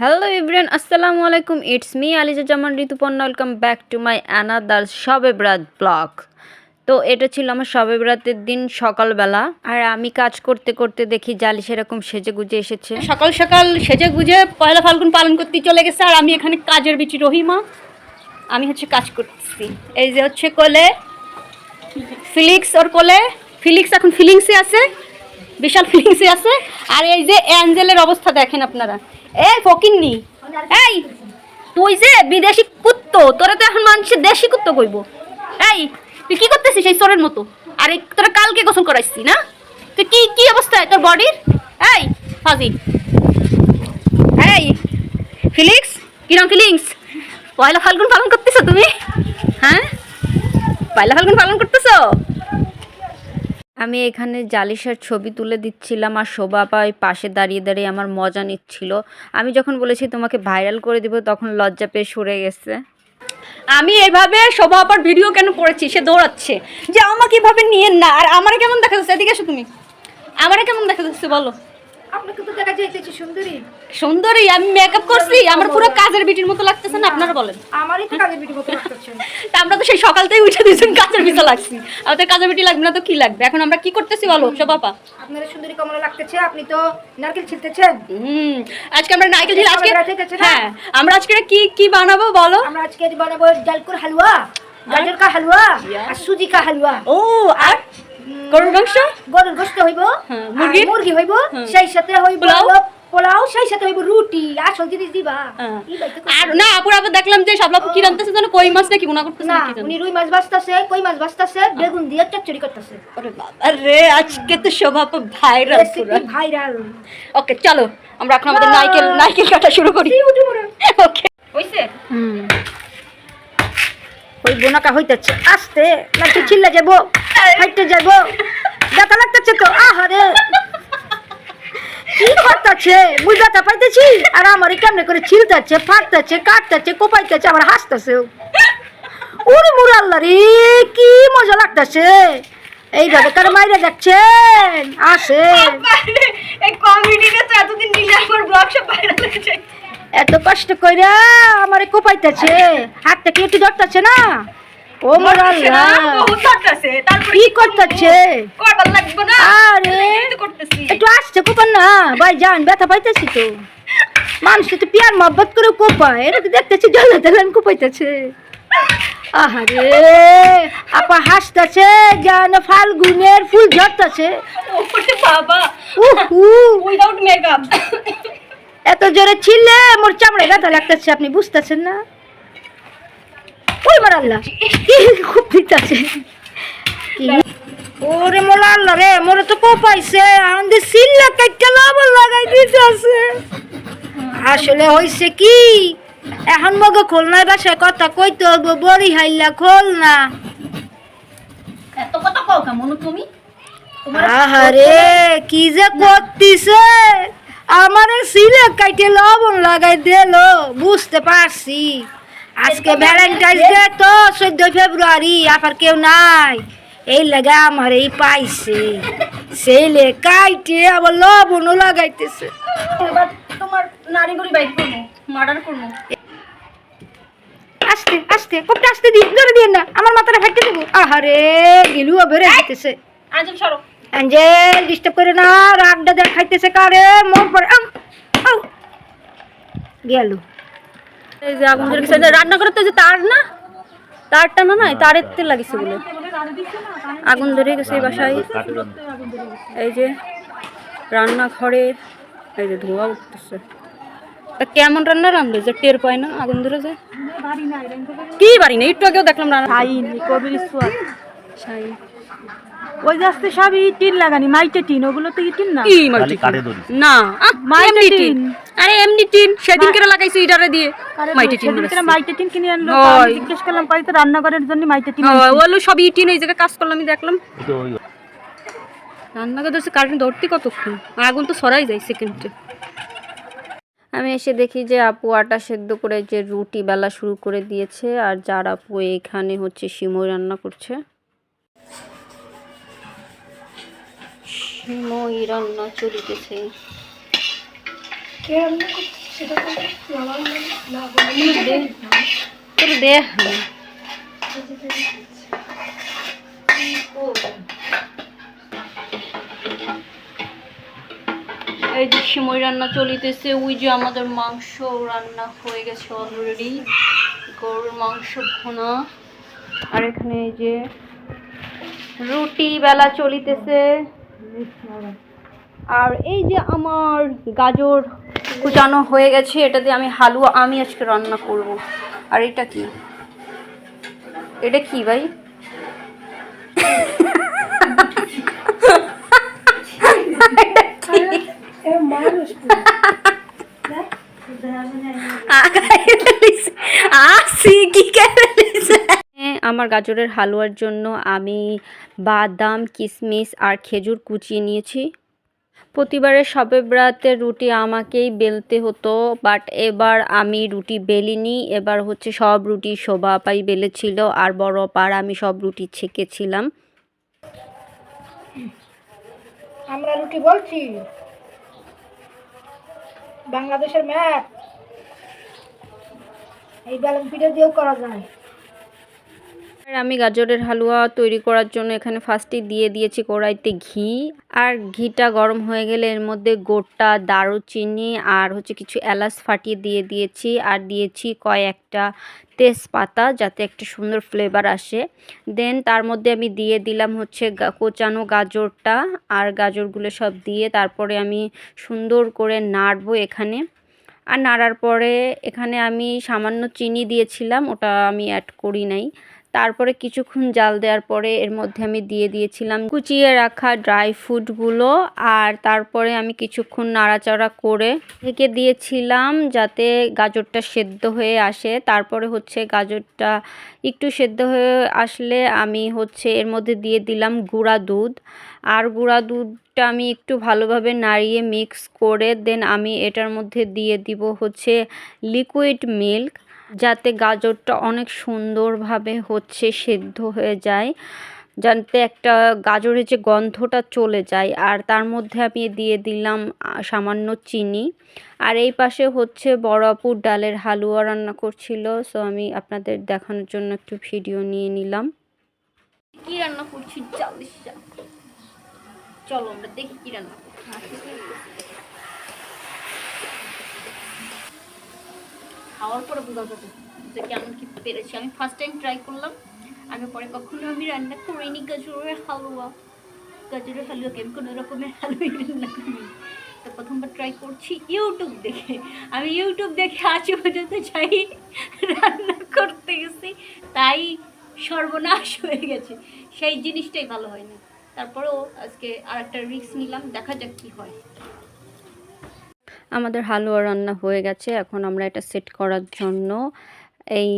Hello everyone, আসসালামু আলাইকুম। It's me Aliza Zaman Rituparna. Welcome back to my another Shabe Barat blog. তো এটা ছিল আমার শবে বরাতের দিন সকালবেলা, আর আমি কাজ করতে করতে দেখি জালি সেরকম সেজে গুজে এসেছে। সকাল সকাল সেজে গুজে পয়লা ফাল্গুন পালন করতে চলে গেছে, আর আমি এখানে কাজের বিচি রহিমা। আমি কাজ করতেছি। এই যে কোলে ফিলিক্স, ওর কোলে ফিলিক্স এখন ফিলিংসে আছে, বিশাল ফিলিংসে আছে। আর এই যে অ্যাঞ্জেলের অবস্থা দেখেন আপনারা। এই ফকিন্নি, এই তুই যে বিদেশি কুত্তো, তোরা তো এখন মানুষের দেশি কুত্তো কইব। এই তুই কি করতেছিস এই চোরের মতো? আর এই তোরা কালকে গোসল করাইছি না? তুই কি কি অবস্থা তোর বডির? এই ফাজি, এই ফিলিক্স, কিরম ফিলিংস? পয়লা ফাল্গুন পালন করতেছো তুমি? হ্যাঁ, পয়লা ফাল্গুন পালন করতেছো? আমি এখানে জালিসার ছবি তুলে দিচ্ছিলাম, আর শোভা আপা ওই পাশে দাঁড়িয়ে দাঁড়িয়ে আমার মজা নিচ্ছিল। আমি যখন বলেছি তোমাকে ভাইরাল করে দিব, তখন লজ্জা পেয়ে সরে গেছে। আমি এইভাবে শোভা আপার ভিডিও কেন করেছি, সে দৌড়াচ্ছে যে আমাকে এভাবে নিয়েন না। আর আমারে কেমন দেখা যাচ্ছে? এদিকে এসো তুমি, আমারে কেমন দেখা যাচ্ছে বলো? আপনাকে তো দেখা যাইতেছে সুন্দরী। সুন্দরী? আমি মেকআপ করছি, আমার পুরো কাজের বিটির মতো লাগতেছে না? আপনারা বলেন। আমারই তো কাজের বিটি মতো লাগতেছে। তা আমরা তো সেই সকালতেই উঠে দিয়েছেন কাজের বিটা লাগছি, আমাদের কাজের বিটি লাগবে না তো কি লাগবে? এখন আমরা কি করতেছি বলো শোভা আপা? আপনারা সুন্দরী কমলা লাগতেছে, আপনি তো নারকেল ছিলতেছেন। আজকে আমরা নারকেল ঝিল, আজকে রাতে গেছে না? হ্যাঁ, আমরা আজকে কি কি বানাবো বলো? আমরা আজকে বানাবো ডালকুর হালুয়া, গাজর কা হালুয়া, আর সুজি কা হালুয়া। ও, আর গরুর মাংস, গরুর গোশত হইব, হ্যাঁ, মুরগি হইব, সেই সাথে হইব পোলাও, সেই সাথে হইব রুটি। আসল জিনিস দিবা। আর না আপুরা, আবার দেখলাম যে শাপলাপু কি রান্তাছে জানো? কই মাছ নাকি ভুনা করতেছে না, নাকি জানো? উনি রুই মাছ ভাজতাছে, কই মাছ ভাজতাছে, বেগুন দিয়ে চচ্চড়ি করতেছে। আরে বাবা রে, আজকে তো শোভা আপু ভাইরাল পুরো। ভাইরাল। ওকে চলো, আমরা এখন আমাদের নারকেল কাটা শুরু করি। ওকে, হইছে? ওই বোনাকা হইতেছে আস্তে, নাকি চিল্লা যাবো, হাইটে যাবো, ব্যথা লাগতেছে তো। আহারে কি করতেছে, মুই ব্যথা পাইতেছি, আর আমার কেমনে করে ছিলতেছে, ফাটতেছে, কাটতেছে, কোপাইতেছে, আবার হাসতেছে। ওরে মোর আল্লাহ রে, কি মজা লাগতেছে। এইভাবে কার মাইরে যাচ্ছেন? আসে এই কমেডিটা তো এতদিন নিলে আমার ব্লগ সব ভাইরাল হয়ে যায়। এত কষ্ট কইরা আমারে কোপাইতেছে, হাতটা কি একটু ধরতেছে না? ও মোর আল্লাহ, বহুত ধরতেছে, তারপর কি করতেছে? করবার লাগবে না? আরে এই তো করতেছি। একটু আসছে কোপান না ভাই, জান ব্যথা পাইতেছি তো। মানুষ তো পিয়ার মহব্বত করে কোপায়, এটা তো দেখতেছি জ্বালা জ্বালান কোপাইতেছে। আহারে আপা হাসতেছে যেন ফাল্গুনের ফুল ঝরতেছে। ওরে বাবা, উহু, উইদাউট মেকআপ। এত জোরে ছিলে মোর চামড়ায় ব্যথা লাগতেছে, আপনি বুঝতেছেন না? ওই মোর আল্লাহ, খুব দিতেছে। ওরে মোর আল্লাহ রে, মোরে তো কোপাইছে, আমাদের সিল্লা কাইটা লবণ লাগাই দিতেছে। আসলে হইছে কি, এখন মগ খুলনার বাসায় কথা কইতে হইব, বড়ি হাইলা খোল না। এত কথা কও কেমন তুমি? আহারে কি যে করতিছে, আমারে সিলে কাইটে লবণ লাগাই দিল, বুঝতে পারছি। আজকে ভ্যালেন্টাইন্স ডে তো 14 ফেব্রুয়ারি, আবার কেউ নাই, এই লাগা আমার এই পাইছে, সেলে কাইটে আবার লবণও লাগাইতেছে। এবার তোমার নারীগুলি বাইক করবো, মার্ডার করবো। আস্তে আস্তে, কোপটা আস্তে দিয়ে ধরে দিয়ে না, আমার মাথাটা ফেটে দেবো। আহারে গিলুয়া বেড়ে যেতেছে। আজব সরো। অ্যাঞ্জেল ডিস্টার্ব করে না, রাগটা দেখাইতেছে কারে, মন পড়ে গেল। এই যে আগুন ধরে গেছে, রান্না করতে যে তার না, তারটা না নাই, তারের তেল লাগিছে বলে আগুন ধরে গেছে এই বাসায়। এই যে রান্নাঘরে এই যে ধোঁয়া উঠতেছে। তা কেমন রান্না রান্ধবে যে টের পায় না আগুন ধরে যায়? কি বাড়ি না, একটু আগেও দেখলাম রান্না। ওই যে আসতে সব টিন লাগানি, মাইটে টিন, ওগুলো তো টিন না। কি মাটি না, মাটি টিন। আরে এমনি টিন, সেদিন করে লাগাইছি ইটারে দিয়ে মাটি টিন। মাইটে টিন কিনে আনলো, জিজ্ঞেস করলাম পাই তো রান্নাঘরের জন্য মাইটে টিন। ওগুলো সব টিন, এই জায়গায় কাজ করলাম, আমি দেখলাম রান্নাঘর ধরছে কারেন্ট ধরতে কতক্ষণ, আগুন তো সরাই যায় সেকেন্ডে। আমি এসে দেখি যে আপু আটা সেদ্ধ করে যে রুটি বেলা শুরু করে দিয়েছে, আর যার আপু এখানে সিমই রান্না করছে। সিমই রান্না চলিতেছে। কে রান্না করছে সেটা তোর দেখ এই যে সিমই রান্না চলিতেছে, ওই যে আমাদের মাংস রান্না হয়ে গেছে অলরেডি, গরুর মাংস ভুনা। আর এখানে এই যে রুটি বেলা চলিতেছে। আর এই যে আমার গাজর কুচানো হয়ে গেছে, এটা দিয়ে আমি হালুয়া আমি আজকে রান্না করব। আর এটা কি, এটা কি ভাই? আমার গাজরের হালুয়ার জন্য আমি বাদাম, কিশমিশ আর খেজুর কুচিয়ে নিয়েছি। প্রতিবারের শবে বরাতের রুটি আমাকেই বেলতে হতো, বাট এবার আমি রুটি বেলিনি। এবার হচ্ছে সব রুটি শোভা আপাই বেলেছিল, আর বড় পার আমি সব রুটি ছেঁকেছিলাম। আমরা রুটি বলছি বাংলাদেশের ম্যাপ, এই বেলন পিঠা দিয়েও করা যায়। আর আমি গাজরের হালুয়া তৈরি করার জন্য এখানে ফার্স্টেই দিয়ে দিয়েছি কড়াইতে ঘি। আর ঘিটা গরম হয়ে গেলে এর মধ্যে গোটা দারুচিনি আর হচ্ছে কিছু এলাচ ফাটিয়ে দিয়ে দিয়েছি, আর দিয়েছি কয়েকটা তেজপাতা যাতে একটা সুন্দর ফ্লেভার আসে। দেন তার মধ্যে আমি দিয়ে দিলাম হচ্ছে কোচানো গাজরটা, আর গাজরগুলো সব দিয়ে তারপরে আমি সুন্দর করে নাড়বো এখানে। আর নাড়ার পরে এখানে আমি সামান্য চিনি দিয়েছিলাম, ওটা আমি অ্যাড করি নাই। তারপরে কিছুক্ষণ জাল দেওয়ার পরে এর মধ্যে আমি দিয়ে দিয়েছিলাম কুচিয়ে রাখা ড্রাই ফ্রুটগুলো, আর তারপরে আমি কিছুক্ষণ নাড়াচাড়া করে ঢেকে দিয়েছিলাম যাতে গাজরটা সেদ্ধ হয়ে আসে। তারপরে হচ্ছে গাজরটা একটু সেদ্ধ হয়ে আসলে আমি হচ্ছে এর মধ্যে দিয়ে দিলাম গুঁড়া দুধ। আর গুঁড়া দুধটা আমি একটু ভালোভাবে নাড়িয়ে মিক্স করে দেন আমি এটার মধ্যে দিয়ে দিব হচ্ছে লিকুইড মিল্ক, যাতে গাজরটা অনেক সুন্দরভাবে হচ্ছে সেদ্ধ হয়ে যায়, যাতে একটা গাজরের যে গন্ধটা চলে যায়। আর তার মধ্যে আমি দিয়ে দিলাম সামান্য চিনি। আর এই পাশে হচ্ছে বড় আপু ডালের হালুয়া রান্না করছিল, সো আমি আপনাদের দেখানোর জন্য একটু ভিডিও নিয়ে নিলাম। কি রান্না করছি চলো আমরা দেখি কি রান্না করছি। খাওয়ার পরে বোঝা যাবে যে কেমন কি পেরেছি। আমি ফার্স্ট টাইম ট্রাই করলাম, আগে পরে কখনো আমি রান্না করিনি গাজরের হালুয়া। গাজরের হালুয়া কেমন কোনো রকমের হালুয়া রান্না করিনি, তো প্রথমবার ট্রাই করছি ইউটিউব দেখে। আমি ইউটিউব দেখে আজ পর্যন্ত চাই রান্না করতে গেছি, তাই সর্বনাশ হয়ে গেছে, সেই জিনিসটাই ভালো হয় না। তারপরেও আজকে আর একটা রিস্ক নিলাম, দেখা যাক কি হয়। আমাদের হালুয়া রান্না হয়ে গেছে, এখন আমরা এটা সেট করার জন্য এই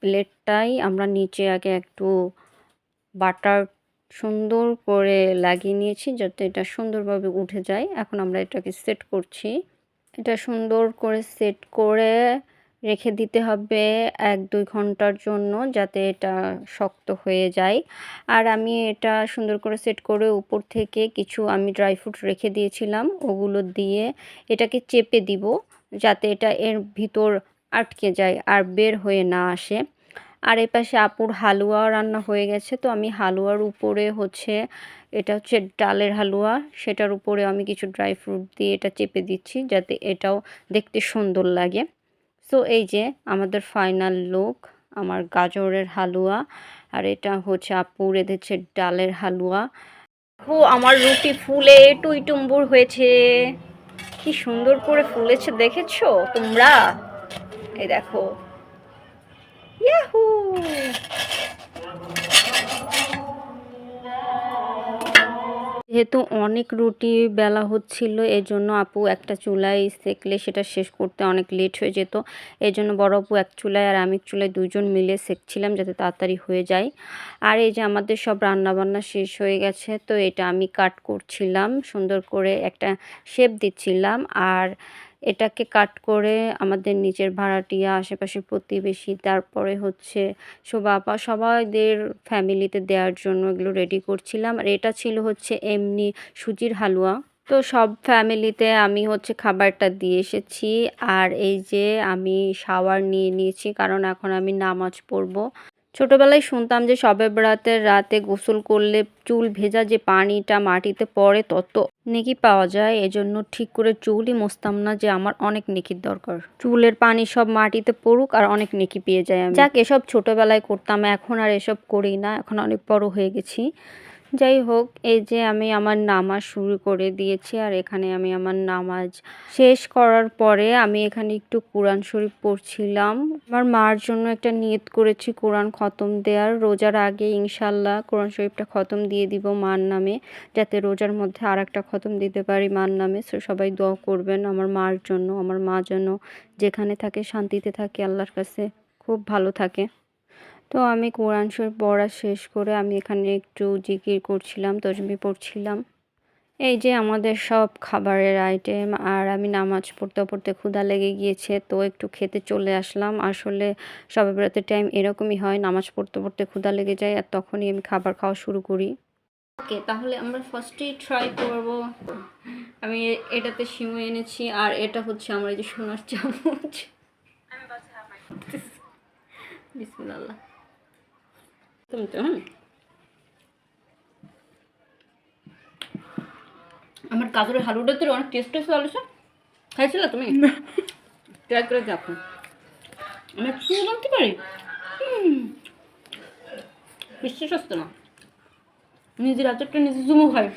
প্লেটটাই আমরা নিচে আগে একটু বাটার সুন্দর করে লাগিয়ে নিয়েছি যাতে এটা সুন্দরভাবে উঠে যায়। এখন আমরা এটাকে সেট করছি। এটা সুন্দর করে সেট করে রেখে দিতে হবে 1-2 ঘন্টার জন্য যাতে এটা শক্ত হয়ে যায়। আর আমি এটা সুন্দর করে সেট করে উপর থেকে কিছু আমি ড্রাই ফ্রুট রেখে দিয়েছিলাম, ওগুলো দিয়ে এটাকে চেপে দিব যাতে এটা এর ভিতর আটকে যায় আর বের হয়ে না আসে। আর এই পাশে আপুর হালুয়া রান্না হয়ে গেছে, তো আমি হালুয়ার উপরে হচ্ছে এটা হচ্ছে ডালের হালুয়া, সেটার উপরে আমি কিছু ড্রাই ফ্রুট দিয়ে এটা চেপে দিচ্ছি যাতে এটাও দেখতে সুন্দর লাগে। সো এই যে আমাদের ফাইনাল লুক, আমার গাজরের হালুয়া, আর এটা হচ্ছে আপু রেঁধেছে ডালের হালুয়া। আমার রুটি ফুলে টুইটুম্বুর হয়েছে, কি সুন্দর করে ফুলেছে দেখেছো তোমরা? এই দেখো, ইয়াহু! যেহেতু অনেক রুটি বেলা হচ্ছিল, এজন্য আপু একটা চুলায় সেকলে সেটা শেষ করতে অনেক লেট হয়ে যেত। এজন্য বড় আপু এক চুলায় আর আমি এক চুলায় দুজন মিলে সেকছিলাম যাতে তাড়াতাড়ি হয়ে যায়। আর এই যে আমাদের সব রান্নাবান্না শেষ হয়ে গেছে, তো এটা আমি কাট করছিলাম, সুন্দর করে একটা শেপ দিচ্ছিলাম। আর এটাকে কাট করে আমাদের নিচের ভাড়াটিয়া, আশেপাশের প্রতিবেশী, তারপরে হচ্ছে শোভা আপা সবাইদের ফ্যামিলিতে দেওয়ার জন্য এগুলো রেডি করছিলাম। আর এটা ছিল হচ্ছে এমনি সুজির হালুয়া। তো সব ফ্যামিলিতে আমি হচ্ছে খাবারটা দিয়ে এসেছি। আর এই যে আমি শাওয়ার নিয়ে নিয়েছি, কারণ এখন আমি নামাজ পড়বো। ছোটবেলায় শুনতাম যে শবে বরাতের রাতে গোসল করলে চুল ভেজা যে পানিটা মাটিতে পড়ে তত নেকি পাওয়া যায়। এজন্য ঠিক করে চুলই মুছতাম না, যে আমার অনেক নেকির দরকার। চুলের পানি সব মাটিতে পড়ুক আর অনেক নেকি পেয়ে যায় আমি। যাক, এসব ছোটবেলায় করতাম, এখন আর এসব করি না, এখন অনেক বড় হয়ে গেছি। যাই হোক, এই যে আমি আমার নামাজ শুরু করে দিয়েছি। আর এখানে আমি আমার নামাজ শেষ করার পরে আমি এখানে একটু কোরআন শরীফ পড়ছিলাম। আমার মার জন্য একটা নিয়ত করেছি কোরআন খতম দেওয়ার। রোজার আগে ইনশাল্লাহ কোরআন শরীফটা খতম দিয়ে দিব মার নামে, যাতে রোজার মধ্যে আর একটা খতম দিতে পারি মার নামে। সো সবাই দোয়া করবেন আমার মার জন্য। আমার মা যেন যেখানে থাকে শান্তিতে থাকে, আল্লাহর কাছে খুব ভালো থাকে। তো আমি কোরআন শরীফ পড়া শেষ করে আমি এখানে একটু জিকির করছিলাম, তসবিহ পড়ছিলাম। এই যে আমাদের সব খাবারের আইটেম। আর আমি নামাজ পড়তে পড়তে ক্ষুধা লেগে গিয়েছে, তো একটু খেতে চলে আসলাম। আসলে শবে বরাতের টাইম এরকমই হয়, নামাজ পড়তে পড়তে ক্ষুধা লেগে যায় আর তখনই আমি খাবার খাওয়া শুরু করি। ওকে, তাহলে আমরা ফার্স্টেই ট্রাই করব। আমি এটাতে সিমু এনেছি, আর এটা হচ্ছে আমার এই যে সোনার চামচ। বিসমিল্লাহ। তুমি তো আমার গাজরের হালুয়াটা তো অনেক টেস্ট হয়েছে। আলোচনা খাইছিল তুমি? ট্রাই করে দেখো। আমি চুল আনতে পারি, বিশ্বাস আসতো না। নিজের হাতেরটা নিজে জুমো খাই,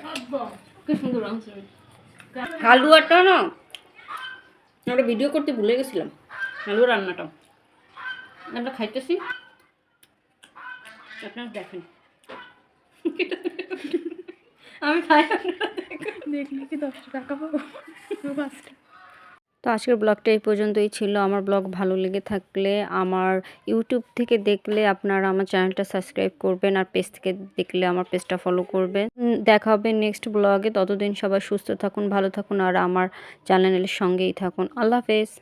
কি সুন্দর আনছে। হালুয়াটা না, আমরা ভিডিও করতে ভুলে গেছিলাম হালুয়া রান্নাটা। আমরা খাইতেছি, আপনারা দেখেন। আমি খাই, দেখলি কি 10 টাকা পাবো? 5 টাকা। তো আজকের ব্লগটা এই পর্যন্তই ছিল। আমার ব্লগ ভালো লেগে থাকলে আমার ইউটিউব থেকে দেখলে আপনারা আমার চ্যানেলটা সাবস্ক্রাইব করবেন, আর পেজ থেকে দেখলে আমার পেজটা ফলো করবেন। দেখা হবে নেক্সট ব্লগে। ততদিন সবাই সুস্থ থাকুন, ভালো থাকুন, আর আমার চ্যানেলের সঙ্গেই থাকুন। আল্লাহ হাফেজ।